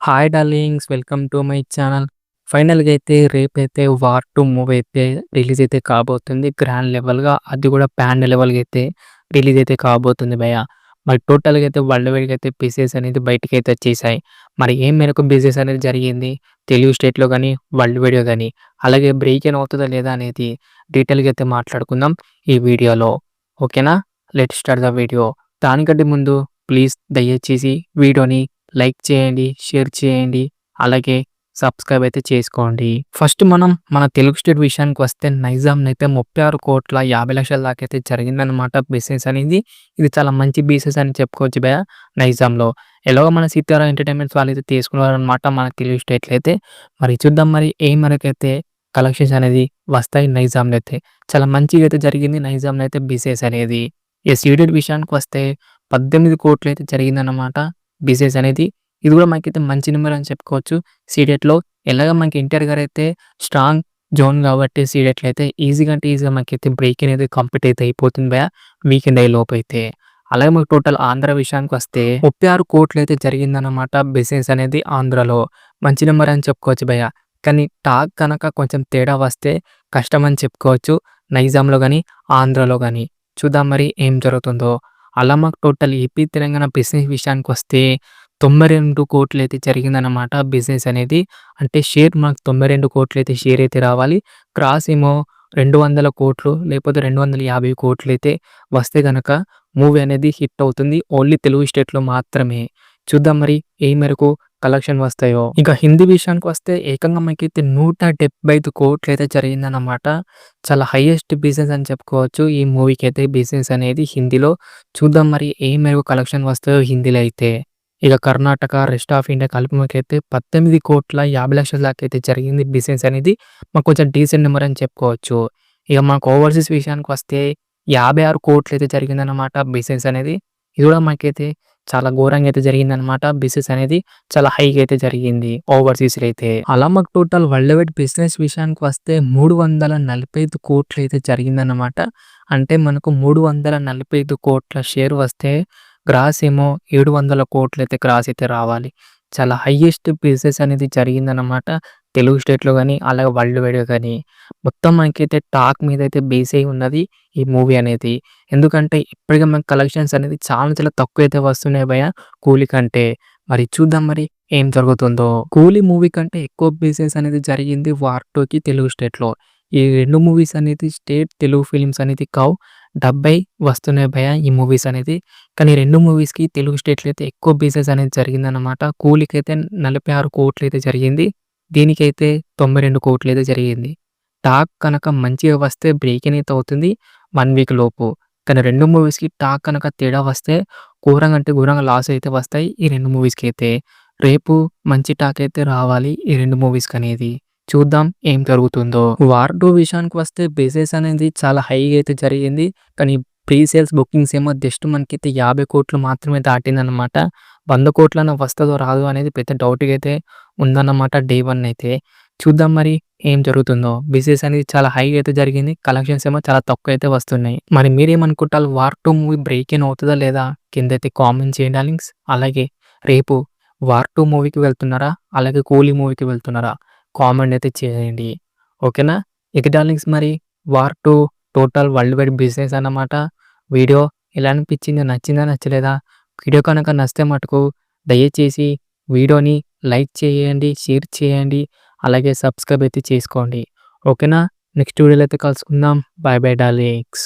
Hi darlings, welcome to my channel. ఫైనల్‌గా అయితే రేపైతే 'వార్ 2' మూవీ అయితే రిలీజ్ అయితే కాబోతుంది. గ్రాండ్ లెవెల్‌గా అది కూడా పాన్ లెవెల్‌గా అయితే రిలీజ్ అయితే కాబోతుంది భయ్యా. మరి టోటల్‌గా అయితే వరల్డ్ వైడ్‌గా అయితే పీసెస్ అనేది బయటికైతే వచ్చేసాయి. మరి ఏం మేరకు బిజినెస్ అనేది జరిగింది తెలుగు స్టేట్‌లో గాని, వరల్డ్ వైడ్‌గా గాని, అలాగే బ్రేక్ ఇన్ అవుతదా లేదా అనేది డీటెయిల్‌గా అయితే మాట్లాడుకుందాం ఈ వీడియోలో. ఓకేనా? Let's start the video. దానికంటే ముందు ప్లీజ్ దయచేసి వీడియోని లైక్ చేయండి, షేర్ చేయండి, అలాగే సబ్స్క్రైబ్ అయితే చేసుకోండి. ఫస్ట్ మనం మన తెలుగు స్టేట్ విషయానికి వస్తే నైజాంనైతే 36,50,00,000 దాకా అయితే జరిగిందనమాట బిజినెస్ అనేది. ఇది చాలా మంచి బిజినెస్ అని చెప్పుకోవచ్చు భయ్యా నైజాంలో. ఎలాగో మన సీతారాం ఎంటర్‌టైన్‌మెంట్స్ వాళ్ళైతే తీసుకున్నారనమాట మన తెలుగు స్టేట్‌లో అయితే. మరి చూద్దాం మరి ఏ మేరకైతే కలెక్షన్స్ అనేది వస్తాయి నైజాంలో అయితే. చాలా మంచిగా అయితే జరిగింది నైజాంలో అయితే బిజినెస్ అనేది. ఈ సీడెడ్ విషయానికి వస్తే 18,00,00,000 అయితే జరిగిందనమాట బిజినెస్ అనేది. ఇది కూడా మనకైతే మంచి నెంబర్ అని చెప్పుకోవచ్చు. సీడెట్‌లో ఎలాగ మనకి ఎన్టీఆర్ గారైతే స్ట్రాంగ్ జోన్ కాబట్టి సీడెట్‌లో అయితే ఈజీగా అంటే ఈజీగా మనకైతే బ్రేక్ అనేది కంప్లీట్ అయితే అయిపోతుంది భయ్యా వీకెండ్ అయ్యేలోపైతే. అలాగే మనకు టోటల్ ఆంధ్ర విషయానికొస్తే 36,00,00,000 అయితే జరిగిందనమాట బిజినెస్ అనేది ఆంధ్రాలో. మంచి నెంబర్ అని చెప్పుకోవచ్చు భయ్యా. కానీ టాక్ గనక కొంచెం తేడా వస్తే కష్టం అని చెప్పుకోవచ్చు. నైజాంలో గాని, ఆంధ్రాలో గాని. చూద్దాం మరి ఏం జరుగుతుందో. అలా మాకు టోటల్ ఏపీ, తెలంగాణ బిజినెస్ విషయానికొస్తే 92,00,00,000 అయితే జరిగిందనమాట బిజినెస్ అనేది. అంటే షేర్ మనకు 92,00,00,000 అయితే షేర్ అయితే రావాలి. క్రాస్ ఏమో 200,00,00,000 లేకపోతే 250,00,00,000 అయితే వస్తే గనక మూవీ అనేది హిట్ అవుతుంది. ఓన్లీ తెలుగు స్టేట్‌లో మాత్రమే. చూద్దాం మరి ఏ మేరకు కలెక్షన్ వస్తాయో. ఇక హిందీ విషయానికొస్తే ఏకంగా మనకైతే 175,00,00,000 అయితే జరిగిందనమాట. చాలా హైయెస్ట్ బిజినెస్ అని చెప్పుకోవచ్చు. ఈ మూవీకైతే బిజినెస్ అనేది హిందీలో. చూద్దాం మరి ఏ మేరకు కలెక్షన్ వస్తాయో హిందీలో అయితే. ఇక కర్ణాటక, రెస్ట్ ఆఫ్ ఇండియా కలిపి మనకైతే 18,50,00,000 దాకా అయితే జరిగింది బిజినెస్ అనేది. మాకు కొంచెం డీసెంట్ నెంబర్ అని చెప్పుకోవచ్చు. ఇక మనకు ఓవర్సీస్ విషయానికొస్తే 56,00,00,000 అయితే జరిగిందనమాట బిజినెస్ అనేది. ఇది కూడా మనకైతే చాలా ఘోరంగా అయితే జరిగిందనమాట బిజినెస్ అనేది. చాలా హైగా అయితే జరిగింది ఓవర్సీస్‌లో అయితే. అలా మాకు టోటల్ వరల్డ్ వైడ్ బిజినెస్ విషయానికి వస్తే 345,00,00,000 అయితే జరిగిందనమాట. అంటే మనకు 345,00,00,000 షేర్ వస్తే గ్రాస్ ఏమో 700,00,00,000 అయితే గ్రాస్ అయితే రావాలి. చాలా హైయెస్ట్ బిజినెస్ అనేది జరిగిందనమాట. తెలుగు స్టేట్‌లో గాని, అలాగే వరల్డ్ వైడ్‌గా గాని. మొత్తం మనకైతే టాక్ మీద అయితే బేస్ అయ్యి ఉన్నది ఈ మూవీ అనేది. ఎందుకంటే ఇప్పటికే మనకు కలెక్షన్స్ అనేది చాలా చాలా తక్కువైతే వస్తున్నాయి భయ్యా 'కూలీ' కంటే. మరి చూద్దాం మరి ఏం జరుగుతుందో. 'కూలీ' మూవీ కంటే ఎక్కువ బిజినెస్ అనేది జరిగింది 'వార్ 2'కి తెలుగు స్టేట్‌లో. ఈ 2 మూవీస్ అనేది స్టేట్ తెలుగు ఫిల్మ్స్ అనేది కావు. డబ్బై వస్తున్నాయి భయ్యా ఈ మూవీస్ అనేది. కానీ 2 మూవీస్‌కి తెలుగు స్టేట్‌లో అయితే ఎక్కువ బిజినెస్ అనేది జరిగిందనమాట. 'కూలీ'కైతే 46,00,00,000 అయితే జరిగింది. దీనికైతే 92,00,00,000 అయితే జరిగింది. టాక్ కనుక మంచిగా వస్తే బ్రేక్ ఇన్ అయితే అవుతుంది 1 వీక్ లోపు. కానీ 2 మూవీస్‌కి టాక్ కనుక తేడా వస్తే ఘోరంగా అంటే ఘోరంగా లాస్ అయితే వస్తాయి ఈ 2 మూవీస్‌కైతే. రేపు మంచి టాక్ అయితే రావాలి ఈ 2 మూవీస్‌కనేది. చూద్దాం ఏం జరుగుతుందో. 'వార్ 2' విషయానికి వస్తే బిజినెస్ అనేది చాలా హైగా అయితే జరిగింది. కానీ ప్రీ సేల్స్ బుకింగ్స్ ఏమో జస్ట్ మనకైతే 50,00,00,000 మాత్రమే దాటిందనమాట. 100,00,00,000 వస్తదో రాదో అనేది పెద్ద డౌట్‌గా అయితే ఉందన్నమాట డే 1 అయితే. చూద్దాం మరి ఏం జరుగుతుందో. బిజినెస్ అనేది చాలా హైగా అయితే జరిగింది. కలెక్షన్స్ ఏమో చాలా తక్కువ అయితే వస్తున్నాయి. మరి మీరేమనుకుంటారు 'వార్ 2' మూవీ బ్రేక్ ఇన్ అవుతదా లేదా? కిందైతే కామెంట్ చేయండి డార్లింగ్స్. అలాగే రేపు 'వార్ 2' మూవీకి వెళ్తున్నారా? అలాగే 'కూలీ' మూవీకి వెళ్తున్నారా? కామెంట్ అయితే చేయండి. ఓకేనా? ఇక డార్లింగ్స్ మరి 'war 2' total world wide business అన్నమాట. వీడియో ఎలా అనిపించింది? నచ్చిందా? నచ్చలేదా? వీడియో కనుక నచ్చితే మటుకు దయచేసి వీడియోని లైక్ చేయండి, షేర్ చేయండి, అలాగే సబ్స్క్రైబ్ అయితే చేసుకోండి. ఓకేనా? నెక్స్ట్ వీడియోలో అయితే కలుసుకుందాం. By by darlings.